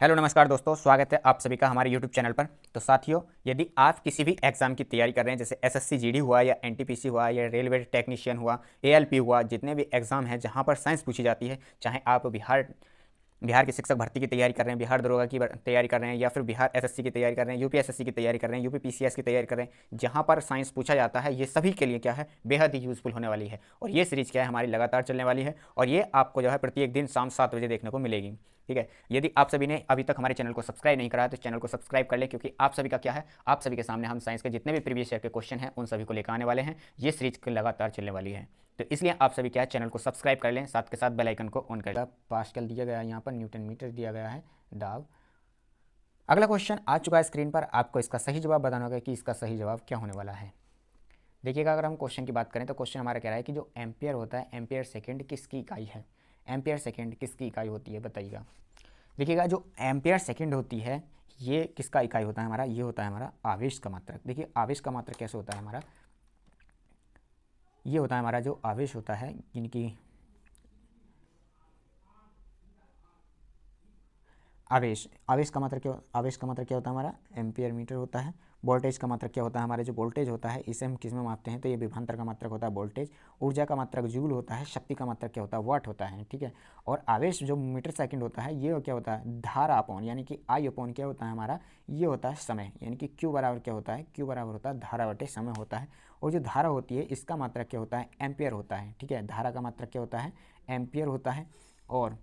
Hello नमस्कार दोस्तों, स्वागत है आप सभी का हमारे यूट्यूब चैनल पर। तो साथियों, यदि आप किसी भी एग्जाम की तैयारी कर रहे हैं, जैसे एसएससी जीडी हुआ या एनटीपीसी हुआ या रेलवे टेक्नीशियन हुआ, एएलपी हुआ, जितने भी एग्जाम हैं जहां पर साइंस पूछी जाती है, चाहे आप बिहार बिहार के शिक्षक भर्ती की तैयारी कर रहे हैं, बिहार दरोगा की तैयारी कर रहे हैं, या फिर बिहार एसएससी की तैयारी कर रहे हैं, यूपी एसएससी की तैयारी कर रहे हैं, यूपी पीसीएस की तैयारी कर रहे हैं, जहां पर साइंस पूछा जाता है, ये सभी के लिए क्या है, बेहद ही यूजफुल होने वाली है। और ये सीरीज क्या है, हमारी लगातार चलने वाली है और ये आपको जो है प्रत्येक दिन शाम 7 बजे देखने को मिलेगी। ठीक है, यदि आप सभी ने अभी तक हमारे चैनल को सब्सक्राइब नहीं करा है तो चैनल को सब्सक्राइब कर लें, क्योंकि आप सभी का क्या है, आप सभी के सामने हम साइंस के जितने भी प्रीवियस ईयर के क्वेश्चन हैं उन सभी को लेकर आने वाले हैं। ये सीरीज लगातार चलने वाली है, तो इसलिए आप सभी क्या है, चैनल को सब्सक्राइब कर लें, साथ के साथ बेल आइकन को ऑन कर लें। पास्कल दिया गया है, यहाँ पर न्यूटन मीटर दिया गया है, दाब। अगला क्वेश्चन आ चुका है स्क्रीन पर, आपको इसका सही जवाब बताना होगा कि इसका सही जवाब क्या होने वाला है। देखिएगा, अगर हम क्वेश्चन की बात करें तो क्वेश्चन हमारा कह रहा है कि जो एम्पियर होता है, एम्पियर सेकेंड किसकी इकाई है? एम्पियर सेकेंड किसकी इकाई होती है, बताइएगा। देखिएगा, जो एम्पियर सेकेंड होती है ये किसका इकाई होता है हमारा? ये होता है हमारा आवेश का मात्रक। देखिए, आवेश का मात्रक कैसे होता है हमारा? ये होता है हमारा जो आवेश होता है, जिनकी आवेश आवेश का मात्रक क्या होता है हमारा? एम्पियर मीटर होता है। वोल्टेज का मात्रक क्या होता है हमारे? जो वोल्टेज होता है इसे हम किस में मापते हैं? तो ये विभवांतर का मात्रक होता है वोल्टेज। ऊर्जा का मात्रक जूल होता है। शक्ति का मात्रक क्या होता है? वाट होता है। ठीक है, और आवेश जो मीटर सेकंड होता है ये क्या होता है? धारा अपॉन, यानी कि आई अपॉन क्या होता है हमारा? ये होता है समय, यानी कि क्यू बराबर क्या होता है? क्यू बराबर होता है धारा बटे समय होता है। और जो धारा होती है इसका मात्रक क्या होता है? एम्पियर होता है। ठीक है, धारा का मात्रक क्या होता है? एम्पियर होता है। और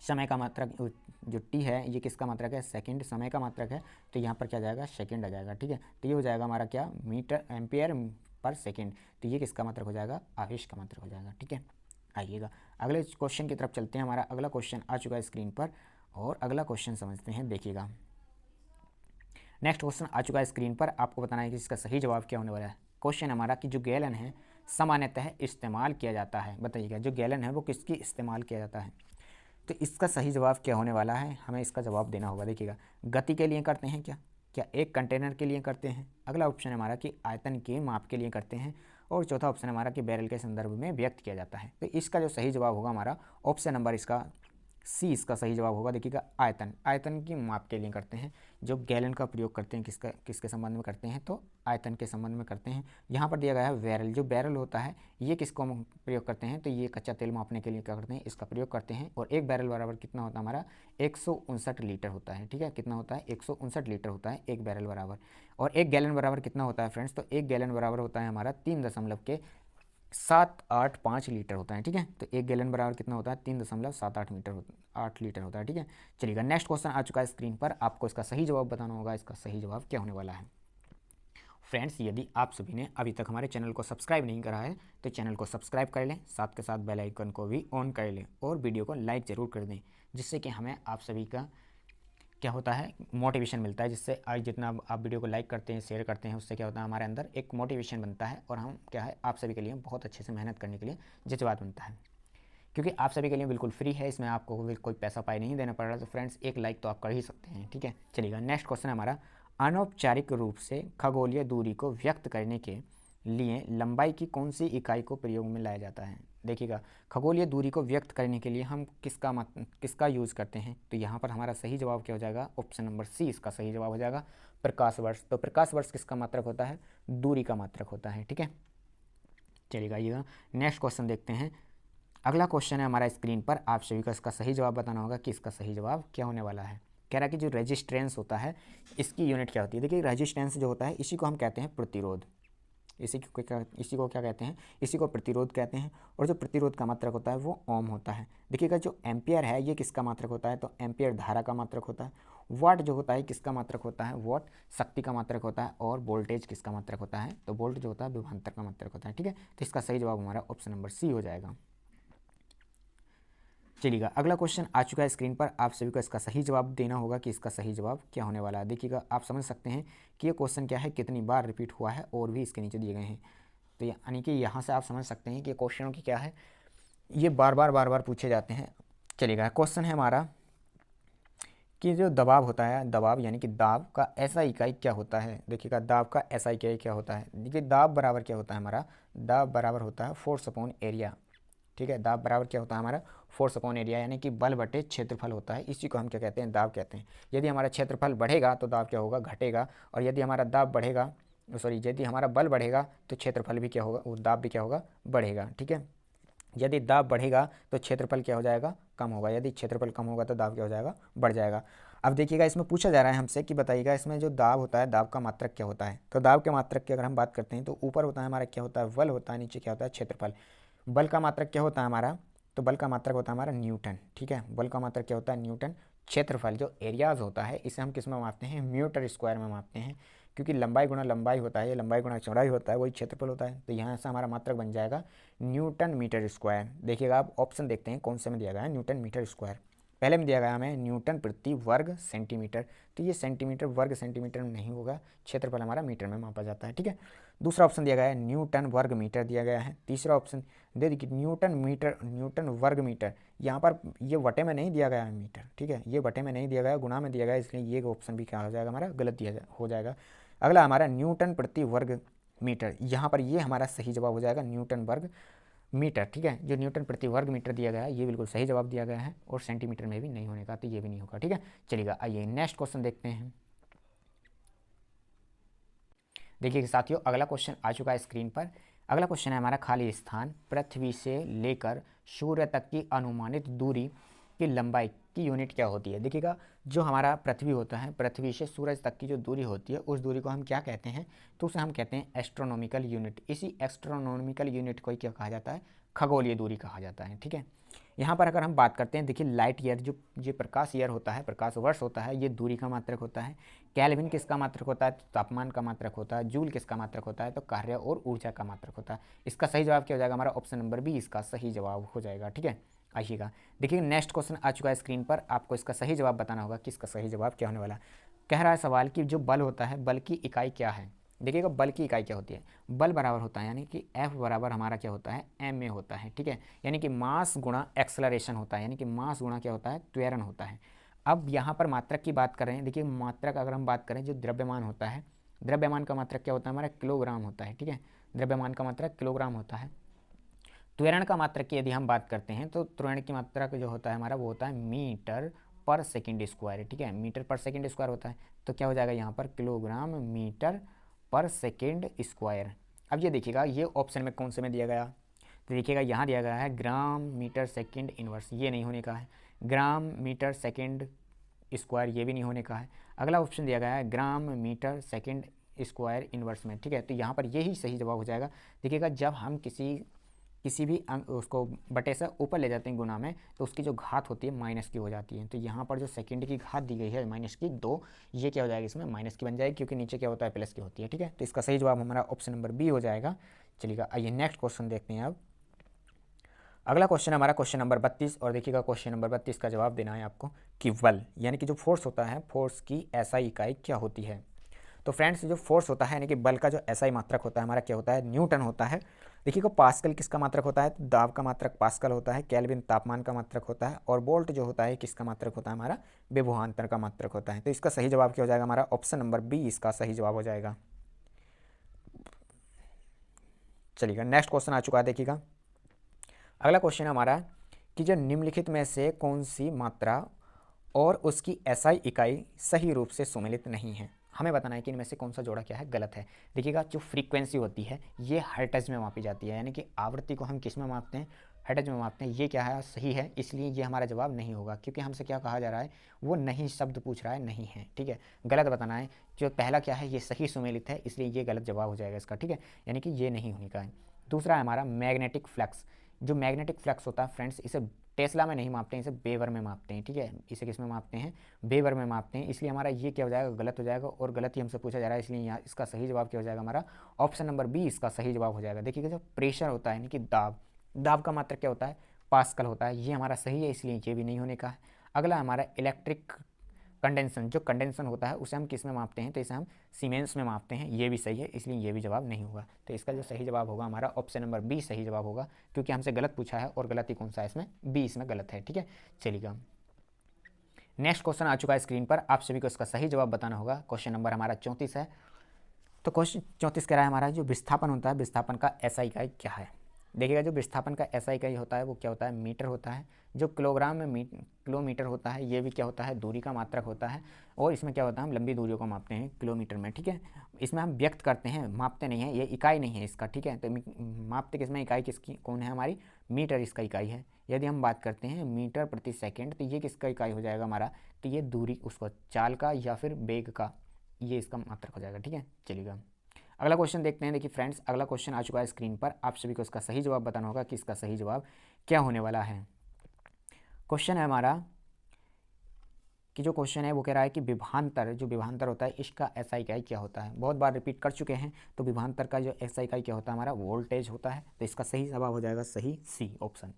समय का मात्रक जो टी है ये किसका मात्रक है? सेकंड। समय का मात्रक है तो यहाँ पर क्या जाएगा? सेकंड आ जाएगा। ठीक है, तो ये हो जाएगा हमारा क्या? Metre ampere per second. तो ये किसका मात्रक हो जाएगा? आवेश का मात्रक हो जाएगा। ठीक है, आइएगा अगले क्वेश्चन की तरफ चलते हैं। हमारा अगला क्वेश्चन आ चुका है स्क्रीन पर और अगला क्वेश्चन समझते हैं। देखिएगा, नेक्स्ट क्वेश्चन आ चुका है स्क्रीन पर, आपको बताना है कि इसका सही जवाब क्या होने वाला है। क्वेश्चन हमारा कि जो गैलन है सामान्यतः इस्तेमाल किया जाता है, बताइएगा जो गैलन है वो किसकी इस्तेमाल किया जाता है? तो इसका सही जवाब क्या होने वाला है? हमें इसका जवाब देना होगा। देखिएगा, गति के लिए करते हैं क्या? क्या एक कंटेनर के लिए करते हैं? अगला ऑप्शन है हमारा कि आयतन के माप के लिए करते हैं। और चौथा ऑप्शन हमारा कि बैरल के संदर्भ में व्यक्त किया जाता है। तो इसका जो सही जवाब होगा हमारा ऑप्शन नंबर इसका सी इसका सही जवाब होगा। देखिएगा, आयतन आयतन की माप के लिए करते हैं। जो गैलन का प्रयोग करते हैं किसके संबंध में करते हैं? तो आयतन के संबंध में करते हैं। यहाँ पर दिया गया है बैरल। जो बैरल होता है ये किसको हम प्रयोग करते हैं? तो ये कच्चा तेल मापने के लिए क्या करते हैं? इसका प्रयोग करते हैं। और एक बैरल बराबर कितना होता है हमारा? 159 लीटर होता है। ठीक है, कितना होता है? 159 लीटर होता है एक बैरल बराबर। और एक गैलन बराबर कितना होता है फ्रेंड्स? तो एक गैलन बराबर होता है हमारा 3.785 लीटर होता है। ठीक है, तो एक गैलन बराबर कितना होता है? 3.78 लीटर होता है। ठीक है, चलिएगा नेक्स्ट क्वेश्चन आ चुका है स्क्रीन पर, आपको इसका सही जवाब बताना होगा। इसका सही जवाब क्या होने वाला है? फ्रेंड्स, यदि आप सभी ने अभी तक हमारे चैनल को सब्सक्राइब नहीं करा है तो चैनल को सब्सक्राइब कर लें, साथ के साथ बेल आइकन को भी ऑन कर लें और वीडियो को लाइक ज़रूर कर दें, जिससे कि हमें आप सभी का क्या होता है? मोटिवेशन मिलता है। जिससे आज जितना आप वीडियो को लाइक करते हैं, शेयर करते हैं, उससे क्या होता है? हमारे अंदर एक मोटिवेशन बनता है और हम क्या है, आप सभी के लिए बहुत अच्छे से मेहनत करने के लिए जज्बात बनता है। क्योंकि आप सभी के लिए बिल्कुल फ्री है, इसमें आपको कोई पैसा पाई नहीं देना पड़ रहा। तो फ्रेंड्स, एक लाइक तो आप कर ही सकते हैं। ठीक है, चलिएगा नेक्स्ट क्वेश्चन हमारा, अनौपचारिक रूप से खगोलीय दूरी को व्यक्त करने के लिए लंबाई की कौन सी इकाई को प्रयोग में लाया जाता है? देखिएगा, खगोलीय दूरी को व्यक्त करने के लिए हम किसका यूज़ करते हैं? तो यहाँ पर हमारा सही जवाब क्या हो जाएगा? ऑप्शन नंबर सी इसका सही जवाब हो जाएगा, प्रकाश वर्ष। तो प्रकाश वर्ष किसका मात्रक होता है? दूरी का मात्रक होता है। ठीक है, चलिएगा आइएगा नेक्स्ट क्वेश्चन देखते हैं। अगला क्वेश्चन है हमारा स्क्रीन पर, आप सभी को इसका सही जवाब बताना होगा कि इसका सही जवाब क्या होने वाला है। कह रहा है कि जो रेजिस्टेंस होता है इसकी यूनिट क्या होती है? देखिए, रेजिस्टेंस जो होता है इसी को हम कहते हैं प्रतिरोध। इसी को क्या कहते हैं? इसी को प्रतिरोध कहते हैं। और जो प्रतिरोध का मात्रक होता है वो ओम होता है। देखिएगा, जो एम्पियर है ये किसका मात्रक होता है? तो एम्पियर धारा का मात्रक होता है। वाट जो होता है किसका मात्रक होता है? वाट शक्ति का मात्रक होता है। और वोल्टेज किसका मात्रक होता है? तो वोल्ट जो होता है विभवांतर का मात्रक होता है। ठीक है, तो इसका सही जवाब हमारा ऑप्शन नंबर सी हो जाएगा। चलिएगा, अगला क्वेश्चन आ चुका है स्क्रीन पर, आप सभी को इसका सही जवाब देना होगा कि इसका सही जवाब क्या होने वाला है। देखिएगा, आप समझ सकते हैं कि ये क्वेश्चन क्या है, कितनी बार रिपीट हुआ है और भी इसके नीचे दिए गए हैं। तो यानी कि यहाँ से आप समझ सकते हैं कि क्वेश्चनों की क्या है, ये बार बार पूछे जाते हैं। चलिएगा, क्वेश्चन है हमारा कि जो दबाव होता है, दबाव यानी कि दाब का ऐसा इकाई क्या होता है? देखिएगा, दाब का ऐसा इकाई क्या होता है? देखिए, दाब बराबर क्या होता है हमारा? दाब बराबर होता है फोर्स अपॉन एरिया। ठीक है, दाब बराबर क्या होता है हमारा? फोर्स अपॉन एरिया, यानी कि बल बटे क्षेत्रफल होता है, इसी को हम क्या कहते हैं, दाब कहते हैं। यदि हमारा क्षेत्रफल बढ़ेगा तो दाब क्या होगा, घटेगा, और यदि हमारा दाब बढ़ेगा, यदि हमारा बल बढ़ेगा तो क्षेत्रफल भी क्या होगा, वो दाब भी क्या होगा, बढ़ेगा। ठीक है, यदि दाब बढ़ेगा तो क्षेत्रफल क्या हो जाएगा, कम होगा, यदि क्षेत्रफल कम होगा तो दाब क्या हो जाएगा, बढ़ जाएगा। अब देखिएगा, इसमें पूछा जा रहा है हमसे कि बताइएगा इसमें जो दाब होता है, दाब का मात्रक क्या होता है। तो दाब के मात्रक की अगर हम बात करते हैं तो ऊपर होता है हमारा क्या होता है, बल होता है, नीचे क्या होता है, क्षेत्रफल। बल का मात्रक क्या होता है हमारा, तो बल का मात्रक होता है हमारा न्यूटन। ठीक है, बल का मात्रक क्या होता है, न्यूटन। क्षेत्रफल जो एरियाज होता है इसे हम किस में मापते हैं, मीटर स्क्वायर में मापते हैं, क्योंकि लंबाई गुणा लंबाई होता है, ये लंबाई गुणा चौड़ाई होता है, वही क्षेत्रफल होता है। तो यहाँ से हमारा मात्रक बन जाएगा न्यूटन मीटर स्क्वायर। देखिएगा आप ऑप्शन देखते हैं कौन से में दिया गया है, न्यूटन मीटर स्क्वायर। पहले में दिया गया हमें न्यूटन प्रति वर्ग सेंटीमीटर, तो ये सेंटीमीटर वर्ग सेंटीमीटर में नहीं होगा, क्षेत्रफल हमारा मीटर में मापा जाता है। ठीक है, दूसरा ऑप्शन दिया गया है न्यूटन वर्ग मीटर दिया गया है। तीसरा ऑप्शन दे देखिए न्यूटन मीटर, न्यूटन वर्ग मीटर, यहाँ पर ये बटे में नहीं दिया गया है मीटर। ठीक है, ये बटे में नहीं दिया गया, गुणा में दिया गया, इसलिए ये ऑप्शन भी क्या हो जाएगा, हमारा गलत हो जाएगा। अगला हमारा न्यूटन प्रति वर्ग मीटर, यहाँ पर ये हमारा सही जवाब हो जाएगा, न्यूटन वर्ग मीटर। ठीक है, जो न्यूटन प्रति वर्ग मीटर दिया गया है ये बिल्कुल सही जवाब दिया गया है, और सेंटीमीटर में भी नहीं होने का, तो ये भी नहीं होगा। ठीक है, चलिएगा आइए नेक्स्ट क्वेश्चन देखते हैं। देखिए साथियों, अगला क्वेश्चन आ चुका है स्क्रीन पर। अगला क्वेश्चन है हमारा, खाली स्थान पृथ्वी से लेकर सूर्य तक की अनुमानित दूरी की लंबाई की यूनिट क्या होती है। देखिएगा, जो हमारा पृथ्वी होता है, पृथ्वी से सूरज तक की जो दूरी होती है, उस दूरी को हम क्या कहते हैं, तो उसे हम कहते हैं एस्ट्रोनॉमिकल यूनिट। इसी एस्ट्रोनॉमिकल यूनिट को क्या कहा जाता है, खगोलीय दूरी कहा जाता है। ठीक है, यहाँ पर अगर हम बात करते हैं, देखिए लाइट ईयर, जो ये प्रकाश ईयर होता है, प्रकाश वर्ष होता है, ये दूरी का मात्रक होता है। केल्विन किसका मात्रक होता है, तो तापमान का मात्रक होता है। जूल किसका मात्रक होता है, तो कार्य और ऊर्जा का मात्रक होता है। इसका सही जवाब क्या हो जाएगा, हमारा ऑप्शन नंबर बी इसका सही जवाब हो जाएगा। ठीक है, आइएगा देखिए नेक्स्ट क्वेश्चन आ चुका है स्क्रीन पर, आपको इसका सही जवाब बताना होगा कि इसका सही जवाब क्या होने वाला है। कह रहा है सवाल कि जो बल होता है, बल की इकाई क्या है। देखिएगा, बल की इकाई क्या होती है, बल बराबर होता है, यानी कि F बराबर हमारा क्या होता है, एम में होता है। ठीक है, यानी कि मास गुणा एक्सलरेशन होता है, यानी कि मास गुणा क्या होता है, त्वरण होता है। अब यहाँ पर मात्रक की बात कर रहे हैं। देखिए मात्रक अगर हम बात करें, जो द्रव्यमान होता है, द्रव्यमान का मात्रक क्या होता है, हमारा किलोग्राम होता है। ठीक है, द्रव्यमान का मात्रक किलोग्राम होता है। त्वरण का मात्रक की यदि हम बात करते हैं तो त्वरण की मात्रक जो होता है हमारा, वो होता है मीटर पर सेकेंड स्क्वायर। ठीक है, मीटर पर सेकेंड स्क्वायर होता है, तो क्या हो जाएगा यहाँ पर, किलोग्राम मीटर पर सेकेंड स्क्वायर। अब ये देखिएगा, ये ऑप्शन में कौन से में दिया गया, तो देखिएगा यहाँ दिया गया है ग्राम मीटर सेकेंड इनवर्स, ये नहीं होने का है। ग्राम मीटर सेकेंड स्क्वायर, ये भी नहीं होने का है। अगला ऑप्शन दिया गया है gram metre second square inverse में। ठीक है, तो यहाँ पर यही सही जवाब हो जाएगा। देखिएगा, जब हम किसी भी अंक उसको बटे से ऊपर ले जाते हैं गुना में, तो उसकी जो घात होती है माइनस की हो जाती है। तो यहाँ पर जो सेकंड की घात दी गई है माइनस की 2, ये क्या हो जाएगी, इसमें माइनस की बन जाएगी, क्योंकि नीचे क्या होता है, प्लस की होती है। ठीक है, तो इसका सही जवाब हमारा ऑप्शन नंबर बी हो जाएगा। चलिएगा आइए नेक्स्ट क्वेश्चन देखते हैं। अब अगला क्वेश्चन हमारा क्वेश्चन नंबर 32, और देखिएगा क्वेश्चन नंबर 32 का जवाब देना है आपको कि बल यानी कि जो फोर्स होता है, फोर्स की एसआई इकाई क्या होती है। तो फ्रेंड्स, जो फोर्स होता है यानी कि बल का जो एसआई मात्रक होता है हमारा क्या होता है, न्यूटन होता है। देखिएगा, पास्कल किसका मात्रक होता है, तो दाब का मात्रक पास्कल होता है। केल्विन तापमान का मात्रक होता है, और वोल्ट जो होता है किसका मात्रक होता है, हमारा विभवांतर का मात्रक होता है। तो इसका सही जवाब क्या हो जाएगा, हमारा ऑप्शन नंबर बी इसका सही जवाब हो जाएगा। चलिएगा नेक्स्ट क्वेश्चन आ चुका है। देखिएगा, अगला क्वेश्चन हमारा कि जो निम्नलिखित में से कौन सी मात्रा और उसकी एसआई इकाई सही रूप से सुमेलित नहीं है। हमें बताना है कि इनमें से कौन सा जोड़ा क्या है, गलत है। देखिएगा, जो फ्रीक्वेंसी होती है ये हर्ट्ज में मापी जाती है, यानी कि आवृत्ति को हम किस में मापते हैं, हर्ट्ज में मापते हैं। ये क्या है, सही है, इसलिए ये हमारा जवाब नहीं होगा, क्योंकि हमसे क्या कहा जा रहा है, वो नहीं शब्द पूछ रहा है, नहीं है। ठीक है, गलत बताना है। जो पहला क्या है, ये सही सुमेलित है, इसलिए ये गलत जवाब हो जाएगा इसका। ठीक है, यानी कि ये नहीं होने का है। दूसरा है हमारा मैग्नेटिक फ्लक्स। जो मैग्नेटिक फ्लक्स होता है फ्रेंड्स, इसे टेस्ला में नहीं मापते हैं, इसे वेबर में मापते हैं। ठीक है, इसे किस में मापते हैं, वेबर में मापते हैं, इसलिए हमारा ये क्या हो जाएगा, गलत हो जाएगा, और गलत ही हमसे पूछा जा रहा है, इसलिए यहाँ इसका सही जवाब क्या हो जाएगा, हमारा ऑप्शन नंबर बी इसका सही जवाब हो जाएगा। देखिएगा, जो प्रेशर होता है यानी कि दाब, दाब का मात्रक क्या होता है, पास्कल होता है, ये हमारा सही है, इसलिए ये भी नहीं होने का है। अगला हमारा इलेक्ट्रिक कंडेंसन, जो कंडेंसन होता है उसे हम किस में मापते हैं, तो इसे हम सीमेंस में मापते हैं, ये भी सही है, इसलिए ये भी जवाब नहीं होगा। तो इसका जो सही जवाब होगा हमारा ऑप्शन नंबर बी सही जवाब होगा, क्योंकि हमसे गलत पूछा है, और गलत ही कौन सा है इसमें, बी इसमें गलत है। ठीक है, चलिएगा नेक्स्ट क्वेश्चन आ चुका है स्क्रीन पर, आप सभी को इसका सही जवाब बताना होगा। क्वेश्चन नंबर हमारा 34 है। तो क्वेश्चन 34 कह रहा है हमारा जो विस्थापन होता है, विस्थापन का एसआई इकाई क्या है। देखिएगा जो विस्थापन का ऐसा इकाई होता है वो क्या होता है, मीटर होता है। जो किलोग्राम में किलोमीटर होता है ये भी क्या होता है, दूरी का मात्रक होता है। और इसमें क्या होता है, हम लंबी दूरियों को मापते हैं किलोमीटर में, ठीक है। इसमें हम व्यक्त करते हैं, मापते नहीं हैं, ये इकाई नहीं है इसका, ठीक है। तो मापते किसमें, इकाई किसकी कौन है हमारी, मीटर इसका इकाई है। यदि हम बात करते हैं मीटर प्रति सेकेंड, तो ये किसका इकाई हो जाएगा हमारा, तो ये दूरी उसको चाल का या फिर वेग का, ये इसका मात्रक हो जाएगा, ठीक है। चलिएगा अगला क्वेश्चन देखते हैं। देखिए फ्रेंड्स, अगला क्वेश्चन आ चुका है स्क्रीन पर, आप सभी को इसका सही जवाब बताना होगा कि इसका सही जवाब क्या होने वाला है। क्वेश्चन है हमारा कि जो क्वेश्चन है वो कह रहा है कि विभवांतर, जो विभवांतर होता है इसका एसआई इकाई क्या होता है। बहुत बार रिपीट कर चुके हैं, तो विभवांतर का जो एसआई इकाई क्या होता है हमारा, वोल्टेज होता है। तो इसका सही जवाब हो जाएगा सही सी ऑप्शन।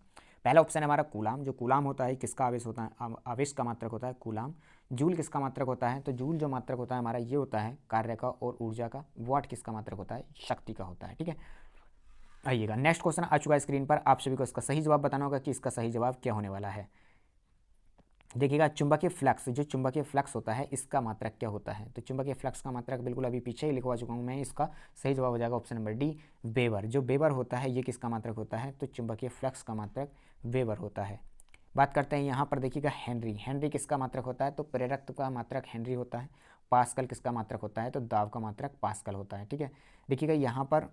पहला ऑप्शन है हमारा कूलाम। जो कूलाम होता है किसका आवेश होता है, आवेश का मात्रक होता है कूलाम। जूल किसका मात्रक होता है, तो जूल जो मात्रक होता है हमारा ये होता है कार्य का और ऊर्जा का। वाट किसका मात्रक होता है, शक्ति का होता है, ठीक है। आइएगा नेक्स्ट क्वेश्चन आ चुका है स्क्रीन पर, आप सभी को इसका सही जवाब बताना होगा कि इसका सही जवाब क्या होने वाला है। देखिएगा चुंबकीय फ्लक्स, जो चुंबकीय फ्लक्स होता है इसका मात्रक क्या होता है। तो चुंबकीय फ्लक्स का मात्रक बिल्कुल अभी पीछे ही लिखवा चुका हूँ मैं, इसका सही जवाब हो जाएगा ऑप्शन नंबर डी, वेबर। जो वेबर होता है ये किसका मात्रक होता है, तो चुंबकीय फ्लक्स का मात्रक वेबर होता है। बात करते हैं यहाँ पर, देखिएगा हेनरी। हेनरी किसका मात्रक होता है, तो प्रेरकत्व का मात्रक हेनरी होता है। पास्कल किसका मात्रक होता है, तो दाब का मात्रक पास्कल होता है, ठीक है। देखिएगा यहाँ पर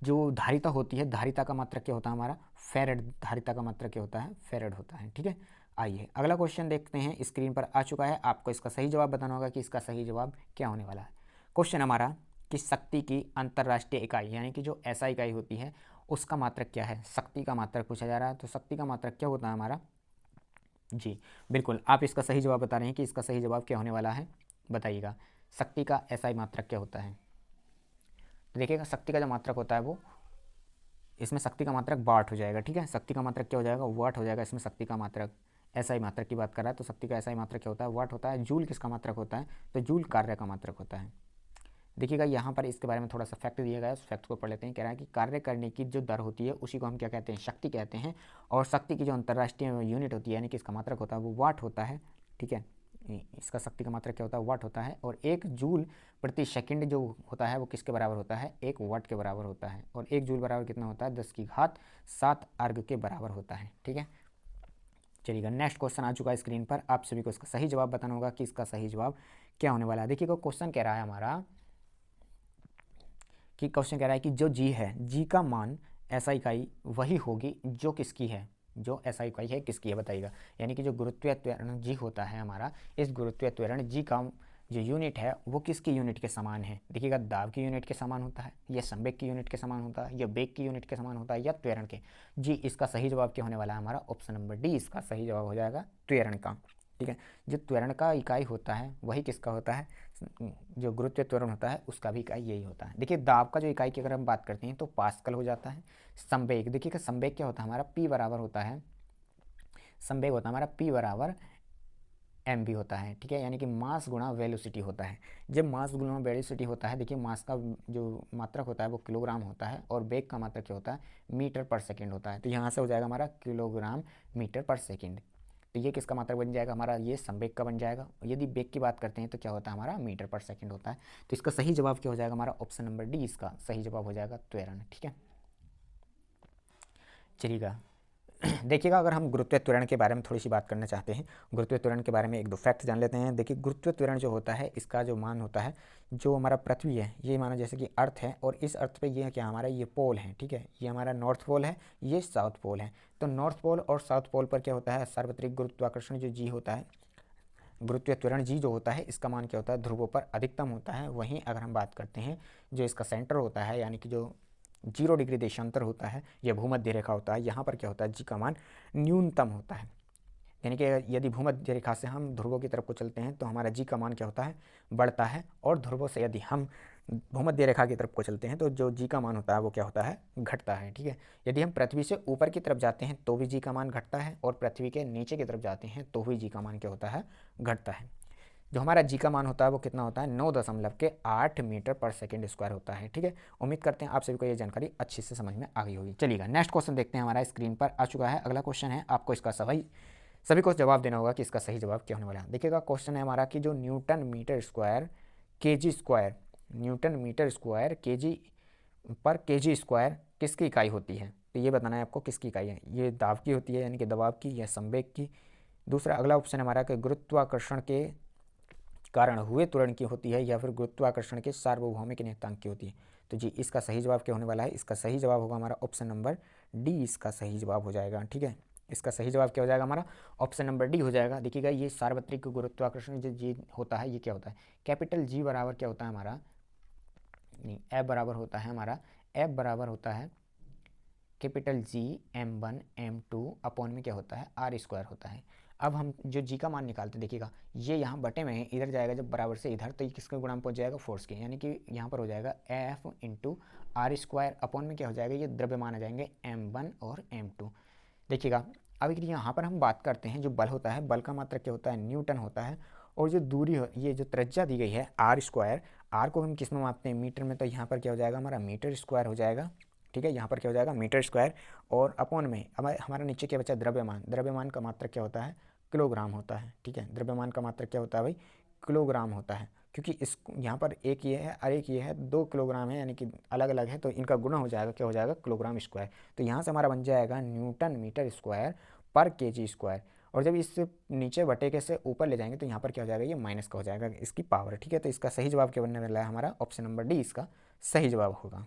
जो धारिता होती है, धारिता का मात्रक क्या होता है हमारा, फेरेड। धारिता का मात्रक क्या होता है, फेरेड होता है, ठीक है। आइए अगला क्वेश्चन देखते हैं, स्क्रीन पर आ चुका है, आपको इसका सही जवाब बताना होगा कि इसका सही जवाब क्या होने वाला है। क्वेश्चन हमारा कि शक्ति की अंतर्राष्ट्रीय इकाई, यानी कि जो ऐसा इकाई होती है उसका मात्रक क्या है। शक्ति का मात्रक पूछा जा रहा है, तो शक्ति का मात्रक क्या होता है हमारा, जी बिल्कुल आप इसका सही जवाब बता रहे हैं कि इसका सही जवाब क्या होने वाला है, बताइएगा। शक्ति का ऐसा मात्रक क्या होता है, तो देखिएगा शक्ति का जो मात्रक होता है वो, इसमें शक्ति का मात्रक वाट हो जाएगा, ठीक है। शक्ति का मात्रक क्या हो जाएगा, वाट हो जाएगा। इसमें शक्ति का मात्रक एसआई मात्रक की बात कर रहा है, तो शक्ति का एसआई मात्रक क्या होता है, वाट होता है। जूल किसका मात्रक होता है, तो जूल कार्य का मात्रक होता है। देखिएगा यहाँ पर इसके बारे में थोड़ा सा फैक्ट दिया गया है, उस फैक्ट को पढ़ लेते हैं। कह रहा है कि कार्य करने की जो दर होती है उसी को हम क्या कहते हैं, शक्ति कहते हैं। और शक्ति की जो अंतर्राष्ट्रीय यूनिट होती है, यानी कि इसका मात्रक होता है वो वाट होता है, ठीक है। इसका शक्ति का मात्रक क्या होता है, वाट होता है। और एक जूल प्रति सेकंड जो होता है वो किसके बराबर होता है, एक वाट के बराबर होता है। और एक जूल बराबर कितना होता है, 10⁻7 अर्ग के बराबर होता है, ठीक है। चलिएगा नेक्स्ट क्वेश्चन आ चुका है स्क्रीन पर, आप सभी को इसका सही जवाब बताना होगा कि इसका सही जवाब क्या होने वाला है। देखिएगा क्वेश्चन कह रहा है हमारा कि क्वेश्चन कह रहा है कि जो जी है, जी का मान ऐसा इकाई वही होगी जो किसकी है, जो ऐसा इकाई है किसकी है, बताइएगा। यानी कि जो गुरुत्वीय त्वरण जी होता है हमारा, इस गुरुत्वीय त्वरण जी का जो यूनिट है वो किसकी यूनिट के समान है। देखिएगा दाब की यूनिट के समान होता है, या संवेग की यूनिट के समान होता है, या वेग की यूनिट के समान होता है, या त्वरण के। जी इसका सही जवाब क्या होने वाला है हमारा, ऑप्शन नंबर डी इसका सही जवाब हो जाएगा, त्वरण का, ठीक है। जो त्वरण का इकाई होता है वही किसका होता है, जो गुरुत्वीय त्वरण होता है उसका भी इकाई यही होता है। देखिए दाब का जो इकाई की अगर हम बात करते हैं तो पास्कल हो जाता है। संवेग, देखिएगा संवेग क्या होता है हमारा, पी बराबर होता है, संवेग होता है हमारा पी बराबर एम भी होता है, ठीक है। यानी कि मास गुणा वेलोसिटी होता है। जब मास गुणा वेलोसिटी होता है, देखिए मास का जो मात्रक होता है वो किलोग्राम होता है, और वेग का मात्रक क्या होता है, मीटर पर सेकंड होता है। तो यहाँ से हो जाएगा हमारा किलोग्राम मीटर पर सेकंड। तो ये किसका मात्रक बन जाएगा हमारा, ये संवेग का बन जाएगा। यदि वेग की बात करते हैं तो क्या होता है हमारा, मीटर पर सेकंड होता है। तो इसका सही जवाब क्या हो जाएगा हमारा, ऑप्शन नंबर डी इसका सही जवाब हो जाएगा, त्वरण, ठीक है। चलिएगा देखिएगा अगर हम गुरुत्वीय त्वरण के बारे में थोड़ी सी बात करना चाहते हैं, गुरुत्वीय त्वरण के बारे में एक दो फैक्ट जान लेते हैं। देखिए गुरुत्वीय त्वरण जो होता है इसका जो मान होता है, जो हमारा पृथ्वी है ये माना जैसे कि अर्थ है, और इस अर्थ पे ये क्या हमारा, ये पोल है, ठीक है। ये हमारा नॉर्थ पोल है, ये साउथ पोल है। तो नॉर्थ पोल और साउथ पोल पर क्या होता है, सार्वत्रिक गुरुत्वाकर्षण जो जी होता है, गुरुत्वीय त्वरण जी जो होता है इसका मान क्या होता है, ध्रुवों पर अधिकतम होता है। वहीं अगर हम बात करते हैं जो इसका सेंटर होता है, यानी कि जो 0 डिग्री देशांतर होता है, यह भूमध्य रेखा होता है, यहाँ पर क्या होता है, जी का मान न्यूनतम होता है। यानी कि यदि भूमध्य रेखा से हम ध्रुवों की तरफ को चलते हैं तो हमारा जी का मान क्या होता है, बढ़ता है। और ध्रुवों से यदि हम भूमध्य रेखा की तरफ को चलते हैं तो जो जी का मान होता है वो क्या होता है, घटता है, ठीक है। यदि हम पृथ्वी से ऊपर की तरफ जाते हैं तो भी जी का मान घटता है, और पृथ्वी के नीचे की तरफ जाते हैं तो भी जी का मान क्या होता है, घटता है। जो हमारा जी का मान होता है वो कितना होता है, 9.8 मीटर पर सेकंड स्क्वायर होता है, ठीक है। उम्मीद करते हैं आप सभी को ये जानकारी अच्छे से समझ में आ गई होगी। चलिएगा नेक्स्ट क्वेश्चन देखते हैं, हमारा स्क्रीन पर आ चुका है। अगला क्वेश्चन है, आपको इसका सभी को जवाब देना होगा कि इसका सही जवाब क्या होने वाला है। देखिएगा क्वेश्चन है हमारा कि जो न्यूटन मीटर स्क्वायर के जी स्क्वायर, न्यूटन मीटर स्क्वायर के जी पर के जी स्क्वायर किसकी इकाई होती है, तो ये बताना है आपको किसकी इकाई है, ये दाब की होती है यानी कि दबाव की या संवेग की। दूसरा अगला ऑप्शन हमारा कि गुरुत्वाकर्षण के कारण हुए त्वरण की होती है या फिर गुरुत्वाकर्षण के सार्वभौमिक नियतांक की होती है। तो जी इसका सही जवाब क्या होने वाला है, इसका सही जवाब होगा हमारा ऑप्शन नंबर डी, इसका सही जवाब हो जाएगा। ठीक है, इसका सही जवाब क्या हो जाएगा हमारा, ऑप्शन नंबर डी हो जाएगा। देखिएगा ये सार्वत्रिक गुरुत्वाकर्षण जो जी होता है ये क्या होता है, कैपिटल जी बराबर क्या होता है हमारा, नहीं एफ बराबर होता है हमारा, एफ बराबर होता है capital G m1 m2 upon में क्या होता है आर स्क्वायर होता है। अब हम जो जी का मान निकालते देखिएगा ये यहाँ बटे में है, इधर जाएगा जब बराबर से इधर तो ये किसके गुणा में पहुँच जाएगा, फोर्स के, यानी कि यहाँ पर हो जाएगा f into r square upon में क्या हो जाएगा, ये द्रव्यमान आ जाएंगे m1 और m2। देखिएगा अब यहाँ पर हम बात करते हैं जो बल होता है, बल का मात्रक क्या होता है, न्यूटन होता है। और जो दूरी हो, ये जो त्रिज्या दी गई है आर स्क्वायर, आर को हम किस में मापते हैं, मीटर में, तो यहाँ पर क्या हो जाएगा हमारा मीटर स्क्वायर हो जाएगा। ठीक है, यहाँ पर क्या हो जाएगा मीटर स्क्वायर, और अपॉन में हमारा नीचे क्या बचा द्रव्यमान, द्रव्यमान का मात्रक क्या होता है, किलोग्राम होता है। ठीक है, द्रव्यमान का मात्रक क्या होता है भाई, किलोग्राम होता है, क्योंकि इस यहाँ पर एक ये है और एक ये है, 2 किलोग्राम है यानी कि अलग अलग है, तो इनका गुणा हो जाएगा, क्या हो जाएगा किलोग्राम स्क्वायर। तो यहाँ से हमारा बन जाएगा न्यूटन मीटर स्क्वायर पर केजी स्क्वायर, और जब इस नीचे बटे के से ऊपर ले जाएंगे तो यहाँ पर क्या हो जाएगा, ये माइनस का हो जाएगा इसकी पावर। ठीक है, तो इसका सही जवाब क्या बनने वाला है हमारा, ऑप्शन नंबर डी इसका सही जवाब होगा।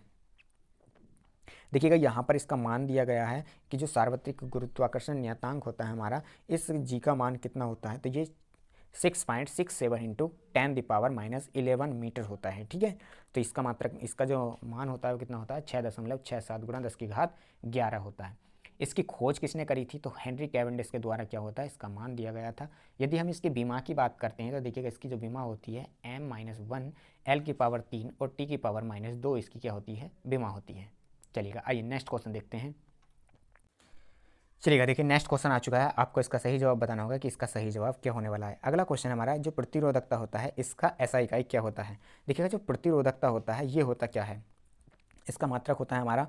देखिएगा यहाँ पर इसका मान दिया गया है कि जो सार्वत्रिक गुरुत्वाकर्षण नियतांक होता है हमारा, इस जी का मान कितना होता है, तो ये 6.67 इंटू 10⁻11 मीटर होता है। ठीक है, तो इसका मात्रक, इसका जो मान होता है वो कितना होता है, 6.67 गुणा 10⁻11 होता है। इसकी खोज किसने करी थी, तो हेनरी कैवेंडिश के द्वारा क्या होता है, इसका मान दिया गया था। यदि हम इसकी बीमा की बात करते हैं तो देखिएगा इसकी जो बीमा होती है m-1 L⁻3 और T⁻2 इसकी क्या होती है, बीमा होती है। चलिएगा आइए नेक्स्ट क्वेश्चन देखते हैं। चलिएगा देखिए नेक्स्ट क्वेश्चन आ चुका है, आपको इसका सही जवाब बताना होगा कि इसका सही जवाब क्या होने वाला है। अगला क्वेश्चन हमारा जो प्रतिरोधकता होता है इसका SI इकाई क्या होता है। देखिएगा जो प्रतिरोधकता होता है ये होता क्या है, इसका मात्रक होता है हमारा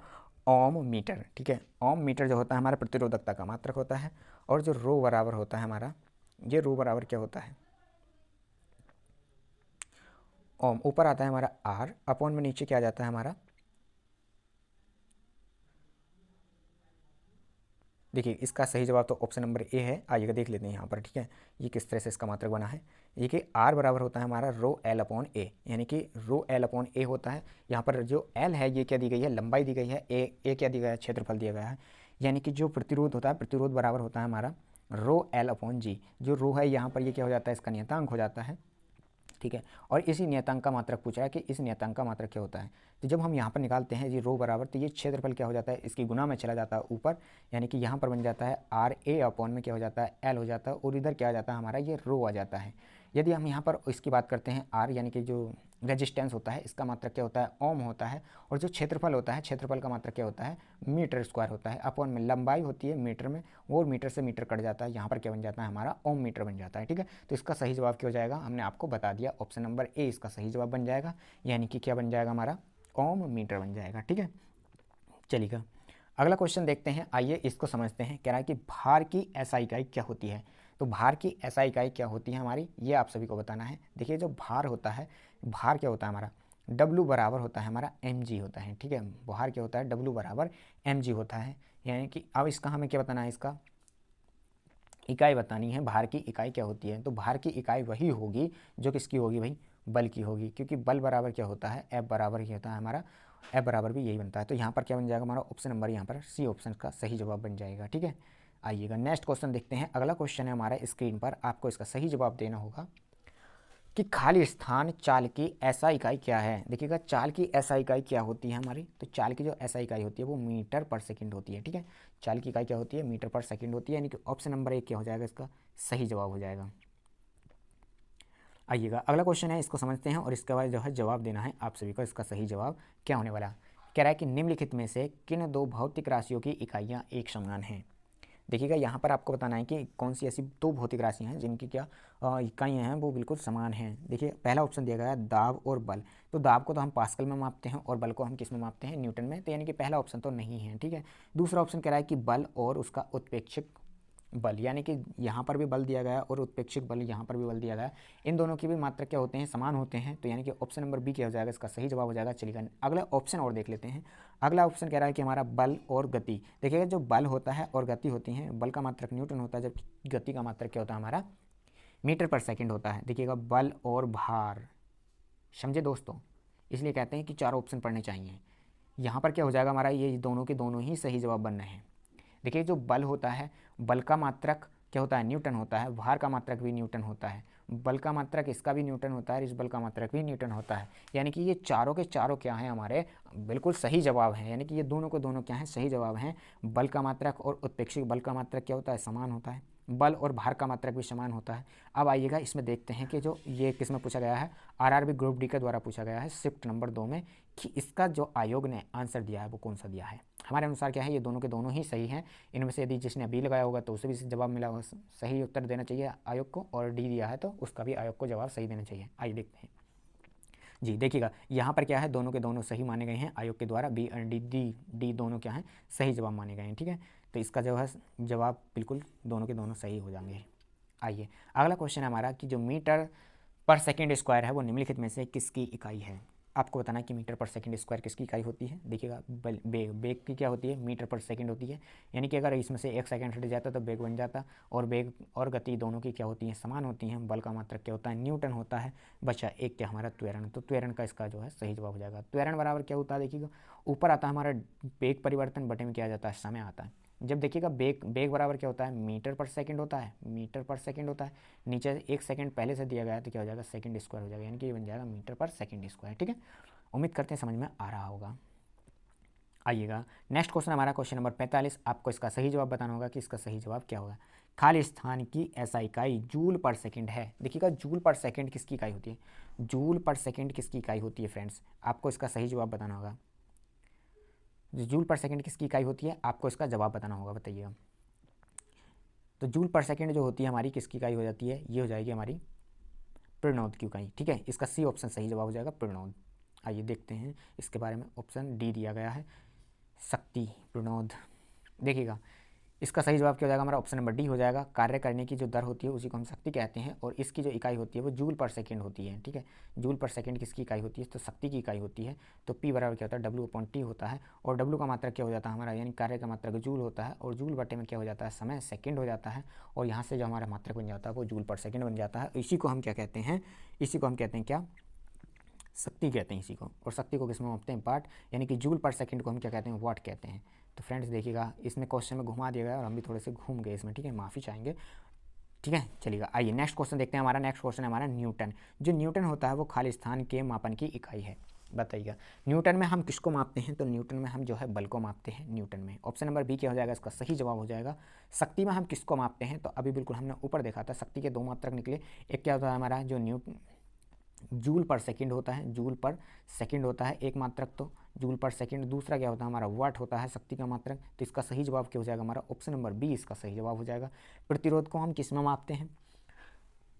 ओम मीटर। ठीक है, ओम मीटर जो होता है हमारा प्रतिरोधकता का मात्रक होता है, और जो रो बराबर होता है हमारा, ये रो बराबर क्या होता है, ओम, ऊपर आता है हमारा आर, अपॉन में नीचे क्या आ जाता है हमारा, देखिए इसका सही जवाब तो ऑप्शन नंबर ए है। आइएगा देख लेते हैं यहाँ पर। ठीक है, ये किस तरह से इसका मात्रक बना है, ये कि आर बराबर होता है हमारा रो एल अपॉन ए, यानी कि रो एल अपॉन ए होता है। यहाँ पर जो एल है ये क्या दी गई है, लंबाई दी गई है, ए क्या दिया गया है, क्षेत्रफल दिया गया है, यानी कि जो प्रतिरोध होता है, प्रतिरोध बराबर होता है हमारा रो एल अपॉन जी। जो रो है यहाँ पर ये क्या हो जाता है, इसका नियतांक हो जाता है। ठीक है, और इसी नियतांक का मात्रक पूछ रहा है कि इस नियतांक का मात्रक क्या होता है, तो जब हम यहाँ पर निकालते हैं ये रो बराबर, तो ये क्षेत्रफल क्या हो जाता है, इसकी गुना में चला जाता है ऊपर, यानी कि यहाँ पर बन जाता है आर ए अपॉन में क्या हो जाता है एल हो जाता है, और इधर क्या आ जाता है हमारा ये रो आ जाता है। यदि हम यहाँ पर इसकी बात करते हैं आर यानी कि जो रेजिस्टेंस होता है इसका मात्रक क्या होता है, ओम होता है, और जो क्षेत्रफल होता है, क्षेत्रफल का मात्रक क्या होता है, मीटर स्क्वायर होता है, अपॉन में लंबाई होती है मीटर में, वो मीटर से मीटर कट जाता है, यहाँ पर क्या बन जाता है हमारा ओम मीटर बन जाता है। ठीक है, तो इसका सही जवाब क्या हो जाएगा, हमने आपको बता दिया, ऑप्शन नंबर ए इसका सही जवाब बन जाएगा, यानी कि क्या बन जाएगा हमारा ओम मीटर बन जाएगा। ठीक है, चलिएगा अगला क्वेश्चन देखते हैं, आइए इसको समझते हैं। कह रहा है कि भार की SI इकाई क्या होती है, तो भार की SI इकाई क्या होती है हमारी, ये आप सभी को बताना है। देखिए जो भार होता है, भार क्या होता है हमारा, W बराबर होता है हमारा mg होता है। ठीक है, भार क्या होता है, W बराबर mg होता है, यानी कि अब इसका हमें क्या बताना है, इसका इकाई बतानी है, भार की इकाई क्या होती है। तो भार की इकाई वही होगी जो किसकी होगी भाई, बल की होगी, क्योंकि बल बराबर क्या होता है, F बराबर ही होता है हमारा, F बराबर भी यही बनता है। तो यहाँ पर क्या बन जाएगा हमारा ऑप्शन नंबर, यहाँ पर सी ऑप्शन का सही जवाब बन जाएगा। ठीक है, आइएगा नेक्स्ट क्वेश्चन देखते हैं। अगला क्वेश्चन है हमारा स्क्रीन पर, आपको इसका सही जवाब देना होगा कि खाली स्थान चाल की SI इकाई क्या है। देखिएगा चाल की SI इकाई क्या होती है हमारी, तो चाल की जो SI इकाई होती है वो मीटर पर सेकंड होती है। ठीक है, चाल की इकाई क्या होती है, मीटर पर सेकंड होती है, यानी कि ऑप्शन नंबर 1 क्या हो जाएगा, इसका सही जवाब हो जाएगा। आइएगा अगला क्वेश्चन है, इसको समझते हैं और इसके बाद जो है जवाब देना है आप सभी को, इसका सही जवाब क्या होने वाला। कह रहा है कि निम्नलिखित में से किन दो भौतिक राशियों की इकाइयाँ एक समान हैं। देखिएगा यहाँ पर आपको बताना है कि कौन सी ऐसी दो भौतिक राशियाँ हैं जिनकी क्या इकाइयाँ हैं वो बिल्कुल समान हैं। देखिए पहला ऑप्शन दिया गया है दाब और बल, तो दाब को तो हम पास्कल में मापते हैं और बल को हम किस में मापते हैं, न्यूटन में, तो यानी कि पहला ऑप्शन तो नहीं है। ठीक है, दूसरा ऑप्शन कह रहा है कि बल और उसका उत्प्रेक्षक बल, यानी कि यहाँ पर भी बल दिया गया है और उत्प्रेक्षिक बल यहाँ पर भी बल दिया गया है, इन दोनों की भी मात्रक क्या होते हैं, समान होते हैं। तो यानी कि ऑप्शन नंबर बी क्या हो जाएगा, इसका सही जवाब हो जाएगा। चलिएगा अगला ऑप्शन और देख लेते हैं। अगला ऑप्शन कह रहा है कि हमारा बल और गति। देखिएगा जो बल होता है और गति होती है, बल का मात्रक न्यूटन होता है, जबकि गति का मात्रक क्या होता है हमारा मीटर पर सेकेंड होता है। देखिएगा बल और भार, समझे दोस्तों, इसलिए कहते हैं कि चारों ऑप्शन पढ़ने चाहिए। यहाँ पर क्या हो जाएगा हमारा, ये दोनों के दोनों ही सही जवाब बन रहे हैं। देखिए जो बल होता है, बल का मात्रक क्या होता है, न्यूटन होता है। भार का मात्रक भी न्यूटन होता है। बल का मात्रक इसका भी न्यूटन होता है, इस बल का मात्रक भी न्यूटन होता है। यानी कि ये चारों के चारों क्या हैं, हमारे बिल्कुल सही जवाब हैं। यानी कि ये दोनों को दोनों क्या हैं, सही जवाब हैं। बल का मात्रक और उत्प्रेक्षिक बल का मात्रक क्या होता है, समान होता है। बल और भार का मात्रक भी समान होता है। अब आइएगा इसमें देखते हैं कि जो ये किस में पूछा गया है, आरआरबी ग्रुप डी के द्वारा पूछा गया है शिफ्ट नंबर 2 में, कि इसका जो आयोग ने आंसर दिया है वो कौन सा दिया है। हमारे अनुसार क्या है, ये दोनों के दोनों ही सही हैं। इनमें से यदि जिसने बी लगाया होगा तो उसे भी जवाब मिला होगा, सही उत्तर देना चाहिए आयोग को, और डी दिया है तो उसका भी आयोग को जवाब सही देना चाहिए। आइए देखते हैं जी। देखिएगा यहाँ पर क्या है, दोनों के दोनों सही माने गए हैं आयोग के द्वारा। बी और डी दोनों क्या हैं, सही जवाब माने गए हैं। ठीक है, तो इसका जो है जवाब बिल्कुल दोनों के दोनों सही हो जाएंगे। आइए अगला क्वेश्चन है हमारा कि जो मीटर पर सेकेंड स्क्वायर है वो निम्नलिखित में से किसकी इकाई है। आपको बताना है कि मीटर पर सेकंड स्क्वायर किसकी इकाई होती है। देखिएगा बेग की क्या होती है, मीटर पर सेकंड होती है। यानी कि अगर इसमें से 1 सेकंड हट जाता तो बेग बन जाता, और बेग और गति दोनों की क्या होती है, समान होती हैं। बल का मात्रक क्या होता है, न्यूटन होता है। बचा एक क्या हमारा त्वरण, तो त्वरण का इसका जो है सही जवाब हो जाएगा। त्वरण बराबर क्या होता है, देखिएगा ऊपर आता है हमारा बेग परिवर्तन, बटे में क्या आ जाता है, समय आता है। जब देखिएगा बेग बराबर क्या होता है, मीटर पर सेकंड होता है, मीटर पर सेकंड होता है। नीचे 1 सेकंड पहले से दिया गया है तो क्या हो जाएगा, सेकंड स्क्वायर हो जाएगा, यानी कि ये बन जाएगा मीटर पर सेकंड स्क्वायर। ठीक है, उम्मीद करते हैं समझ में आ रहा होगा। आइएगा नेक्स्ट क्वेश्चन हमारा क्वेश्चन नंबर 45। आपको इसका सही जवाब बताना होगा कि इसका सही जवाब क्या होगा। खाली स्थान की ऐसा इकाई जूल पर सेकंड है। देखिएगा जूल पर सेकंड किसकी इकाई होती है, जूल पर सेकंड किसकी इकाई होती है फ्रेंड्स, आपको इसका सही जवाब बताना होगा। जूल पर सेकंड किसकी इकाई होती है, आपको इसका जवाब बताना होगा, बताइएगा। तो जूल पर सेकंड जो होती है हमारी किसकी इकाई हो जाती है, ये हो जाएगी हमारी प्रणोद की इकाई। ठीक है, इसका सी ऑप्शन सही जवाब हो जाएगा, प्रणोद। आइए देखते हैं इसके बारे में, ऑप्शन डी दिया गया है, शक्ति प्रणोद। देखिएगा इसका सही जवाब क्या हो जाएगा हमारा, ऑप्शन नंबर डी हो जाएगा। कार्य करने की जो दर होती है उसी को हम शक्ति कहते हैं, और इसकी जो इकाई होती है वो जूल पर सेकंड होती है। ठीक है, जूल पर सेकंड किसकी इकाई होती है, तो शक्ति की इकाई होती है। तो पी बराबर क्या होता है, W/T होता है, और W का मात्रक क्या हो जाता है हमारा, यानी कार्य का मात्रक जूल होता है, और जूल बटे में क्या हो जाता है, समय सेकंड हो जाता है, और यहाँ से जो हमारा मात्रक बन जाता है वो जूल पर सेकंड बन जाता है। इसी को हम क्या कहते हैं, इसी को हम कहते हैं क्या, शक्ति कहते हैं इसी को। और शक्ति को किस में मापते हैं, वाट, यानी कि जूल पर सेकंड को हम क्या कहते हैं, वाट कहते हैं। तो फ्रेंड्स देखिएगा इसमें क्वेश्चन में घुमा दिया गया और हम भी थोड़े से घूम गए इसमें। ठीक है, माफ़ी चाहेंगे। ठीक है, चलिएगा आइए नेक्स्ट क्वेश्चन देखते हैं। हमारा नेक्स्ट क्वेश्चन है हमारा न्यूटन। जो न्यूटन होता है वो खाली स्थान के मापन की इकाई है। बताइएगा न्यूटन में हम किसको मापते हैं, तो न्यूटन में हम जो है बल को मापते हैं। न्यूटन में ऑप्शन नंबर बी क्या हो जाएगा, इसका सही जवाब हो जाएगा। शक्ति में हम किसको मापते हैं, तो अभी बिल्कुल हमने ऊपर देखा था, शक्ति के 2 मात्रक निकले। एक क्या होता है हमारा जो जूल पर सेकंड होता है, जूल पर सेकंड होता है एक मात्रक, तो जूल पर सेकंड। दूसरा क्या होता है हमारा, वाट होता है शक्ति का मात्रक। तो इसका सही जवाब क्या हो जाएगा हमारा, ऑप्शन नंबर बी इसका सही जवाब हो जाएगा। प्रतिरोध को हम किस में मापते हैं,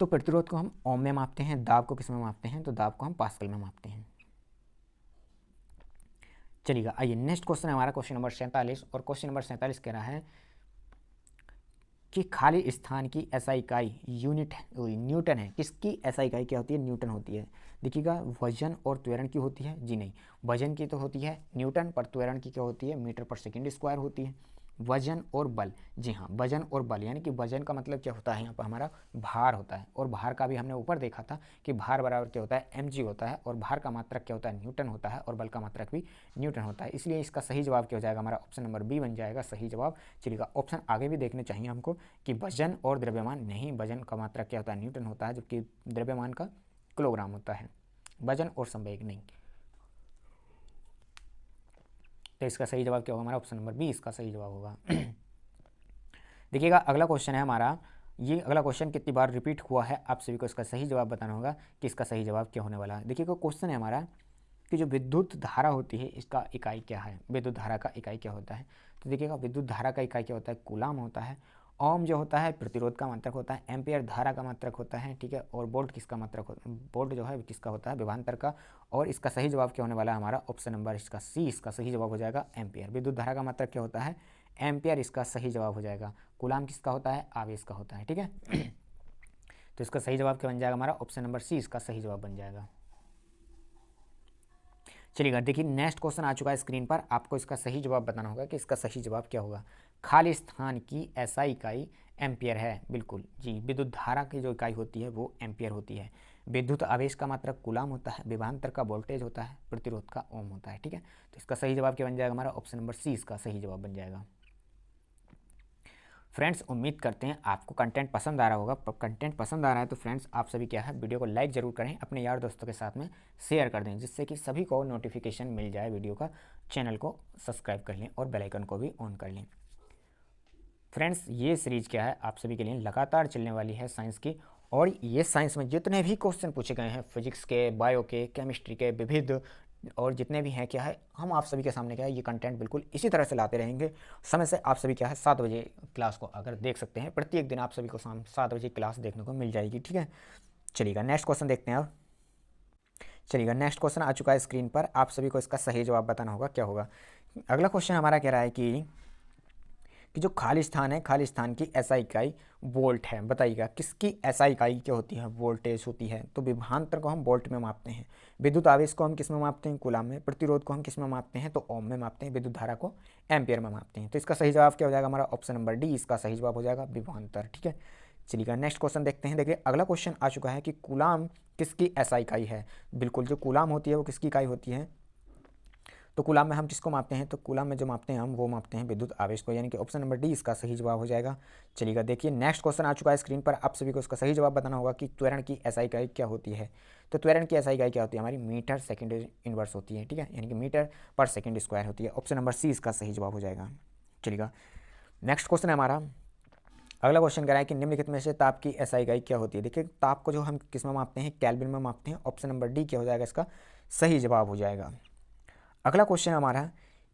तो प्रतिरोध को हम ओम में मापते हैं। दाब को किस में मापते हैं, तो दाब को हम पास्कल में मापते हैं। चलिएगा आइए नेक्स्ट क्वेश्चन है हमारा क्वेश्चन नंबर 47, और क्वेश्चन नंबर 47 कह रहा है कि खाली स्थान की ऐसा इकाई यूनिट न्यूटन है। किसकी ऐसा इकाई क्या होती है, न्यूटन होती है। देखिएगा वजन और त्वरण की होती है, जी नहीं, वजन की तो होती है न्यूटन, पर त्वरण की क्या होती है, मीटर पर सेकंड स्क्वायर होती है। वजन और बल, जी हाँ, वजन और बल, यानी कि वजन का मतलब क्या होता है, यहाँ पर हमारा भार होता है। और भार का भी हमने ऊपर देखा था कि भार बराबर क्या होता है, mg होता है, और भार का मात्रक क्या होता है, न्यूटन होता है, और बल का मात्रक भी न्यूटन होता है। इसलिए इसका सही जवाब क्या हो जाएगा हमारा, ऑप्शन नंबर बी बन जाएगा सही जवाब। चलिएगा ऑप्शन आगे भी देखने चाहिए हमको कि वजन और द्रव्यमान, नहीं, वजन का मात्रक क्या होता है, न्यूटन होता है, जबकि द्रव्यमान का किलोग्राम होता है, वजन और संवेग नहीं। तो इसका सही जवाब क्या होगा हमारा, ऑप्शन नंबर बी इसका सही जवाब होगा। देखिएगा अगला क्वेश्चन है हमारा, ये अगला क्वेश्चन कितनी बार रिपीट हुआ है, आप सभी को इसका सही जवाब बताना होगा कि इसका सही जवाब क्या होने वाला है। देखिएगा क्वेश्चन है हमारा कि जो विद्युत धारा होती है इसका इकाई क्या है, विद्युत धारा का इकाई क्या होता है। तो देखिएगा विद्युत धारा का इकाई क्या होता है, कूलाम होता है। ओम जो होता है प्रतिरोध का मात्रक होता है। एम्पियर धारा का मात्रक होता है। ठीक है, और वोल्ट किसका मात्रक होता है, वोल्ट जो है किसका होता है, विभवांतर का। और इसका सही जवाब क्या होने वाला है हमारा, ऑप्शन नंबर इसका सी इसका सही जवाब हो जाएगा, एम्पियर। विद्युत धारा का मात्रक क्या होता है, एम्पियर इसका सही जवाब हो जाएगा। कूलाम किसका होता है? आवेश का होता है, ठीक है। तो इसका सही जवाब क्या बन जाएगा हमारा? ऑप्शन नंबर सी इसका सही जवाब बन जाएगा। चलिएगा, देखिए नेक्स्ट क्वेश्चन आ चुका है स्क्रीन पर। आपको इसका सही जवाब बताना होगा कि इसका सही जवाब क्या होगा। खाली स्थान की ऐसा इकाई एम्पियर है। बिल्कुल जी, विद्युत धारा की जो इकाई होती है वो एम्पियर होती है। विद्युत आवेश का मात्रक कूलाम होता है, विभवांतर का वोल्टेज होता है, प्रतिरोध का ओम होता है, ठीक है। तो इसका सही जवाब क्या बन जाएगा हमारा? ऑप्शन नंबर सी इसका सही जवाब बन जाएगा। फ्रेंड्स, उम्मीद करते हैं आपको कंटेंट पसंद आ रहा होगा। कंटेंट पसंद आ रहा है तो फ्रेंड्स आप सभी क्या है, वीडियो को लाइक ज़रूर करें, अपने यार दोस्तों के साथ में शेयर कर दें, जिससे कि सभी को नोटिफिकेशन मिल जाए वीडियो का। चैनल को सब्सक्राइब कर लें और बेल आइकन को भी ऑन कर लें। फ्रेंड्स, ये सीरीज़ क्या है, आप सभी के लिए लगातार चलने वाली है साइंस की। और ये साइंस में जितने भी क्वेश्चन पूछे गए हैं, फिजिक्स के, बायो के, केमिस्ट्री के, विविध और जितने भी हैं क्या है, हम आप सभी के सामने क्या है ये कंटेंट बिल्कुल इसी तरह से लाते रहेंगे। समय से आप सभी क्या है 7 बजे क्लास को अगर देख सकते हैं, प्रत्येक दिन आप सभी को शाम 7 बजे क्लास देखने को मिल जाएगी, ठीक है। चलिएगा नेक्स्ट क्वेश्चन देखते हैं अब। चलिएगा नेक्स्ट क्वेश्चन आ चुका है स्क्रीन पर। आप सभी को इसका सही जवाब बताना होगा क्या होगा। अगला क्वेश्चन हमारा कह रहा है कि जो खाली स्थान है, खाली स्थान की ऐसा इकाई वोल्ट है। बताइएगा किसकी ऐसा इकाई क्या होती है? वोल्टेज होती है। तो विभवांतर को हम वोल्ट में मापते हैं, विद्युत आवेश को हम किस में मापते हैं? कूलाम में। प्रतिरोध को हम किस में मापते हैं? तो ओम में मापते हैं। विद्युत धारा को एम्पियर में मापते हैं। तो इसका सही जवाब क्या हो जाएगा हमारा? ऑप्शन नंबर डी इसका सही जवाब हो जाएगा, विभवांतर, ठीक है। चलिएगा नेक्स्ट क्वेश्चन देखते हैं। देखिए अगला क्वेश्चन आ चुका है कि कूलाम किसकी ऐसा इकाई है। बिल्कुल, जो कूलाम होती है वो किसकी इकाई होती है? तो कूलाम में हम किसको मापते हैं? तो कूलाम में जो मापते हैं हम वो मापते हैं विद्युत आवेश को, यानी कि ऑप्शन नंबर डी इसका सही जवाब हो जाएगा। चलिएगा देखिए नेक्स्ट क्वेश्चन आ चुका है स्क्रीन पर। आप सभी को इसका सही जवाब बताना होगा कि त्वरण की ऐसा इकाई क्या होती है। तो त्वरण की ऐसा इकाई क्या होती है हमारी? मीटर सेकंड इनवर्स होती है, ठीक है, यानी कि मीटर पर सेकंड स्क्वायर होती है। ऑप्शन नंबर सी इसका सही जवाब हो जाएगा। चलिएगा नेक्स्ट क्वेश्चन है हमारा। अगला क्वेश्चन कह रहा है कि निम्नलिखित में से ताप की ऐसा इकाई क्या होती है। देखिए ताप को जो हम किस में मापते हैं? केल्विन में मापते हैं। ऑप्शन नंबर डी क्या हो जाएगा? इसका सही जवाब हो जाएगा। अगला क्वेश्चन हमारा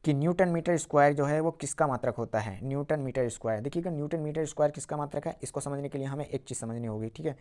कि न्यूटन मीटर स्क्वायर जो है वो किसका मात्रक होता है? Newton metre square. देखिएगा न्यूटन मीटर स्क्वायर किसका मात्रक है? इसको समझने के लिए हमें एक चीज़ समझनी होगी, ठीक है।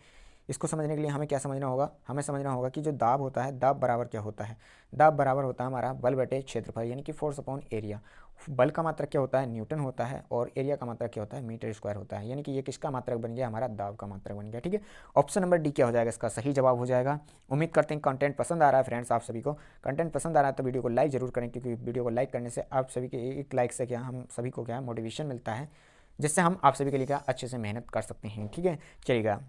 इसको समझने के लिए हमें क्या समझना होगा? हमें समझना होगा कि जो दाब होता है, दाब बराबर क्या होता है? दाब बराबर होता है हमारा बल बटे क्षेत्रफल, यानी कि फोर्स अपॉन एरिया। बल का मात्रक क्या होता है? न्यूटन होता है, और एरिया का मात्रक क्या होता है? मीटर स्क्वायर होता है, यानी कि ये किसका मात्रक बन गया? हमारा दाब का मात्रक बन गया, ठीक है। ऑप्शन नंबर डी क्या हो जाएगा? इसका सही जवाब हो जाएगा। उम्मीद करते हैं कंटेंट पसंद आ रहा है फ्रेंड्स। आप सभी को कंटेंट पसंद आ रहा है तो वीडियो को लाइक जरूर करें, क्योंकि वीडियो को लाइक करने से आप सभी के एक लाइक से क्या हम सभी को क्या मोटिवेशन मिलता है, जिससे हम आप सभी के लिए क्या अच्छे से मेहनत कर सकते हैं, ठीक है। चलिएगा